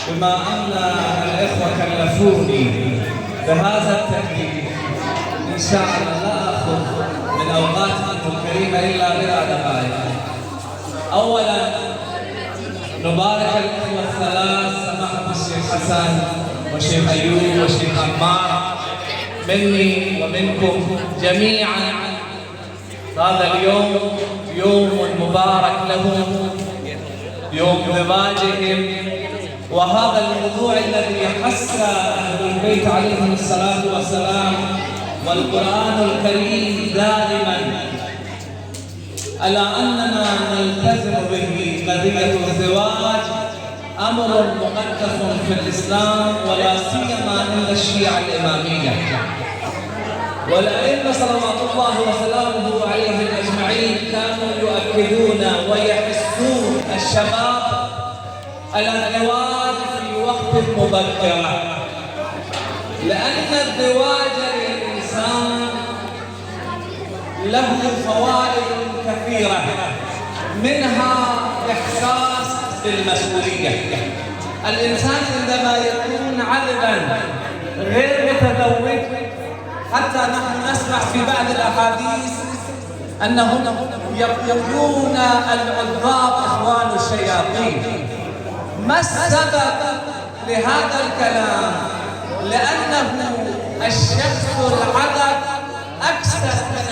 بما أن الإخوة كلفوني بهذا التكليف، إن شاء الله لا أخذ من أوقاتكم الكريمة إلا بضع دقائق. أولاً نبارك الإخوة الثلاث، سماحة الشيخ حسن والشيخ أيوب والشيخ عمار، مني ومنكم جميعاً. هذا اليوم يوم مبارك لهم، يوم زواجهم، وهذا الموضوع الذي حث أهل البيت عليهم الصلاة والسلام والقرآن الكريم دائما على أننا نلتزم به. قضية الزواج أمر مقدس في الإسلام، ولا سيما عند الشيعة الإمامية، والأئمة صلوات الله وسلامه عليهم أجمعين كانوا يؤكدون ويحثون الشباب على الزواج في وقت مبكر، لأن الزواج للإنسان له فوائد كثيرة، منها إحساس بالمسؤولية. الإنسان عندما يكون عذبا غير متزوج، حتى نحن نسمع في بعض الأحاديث أنهم يقولون العذاب إخوان الشياطين. ما السبب لهذا الكلام؟ لأنه الشخص العذب أكثر من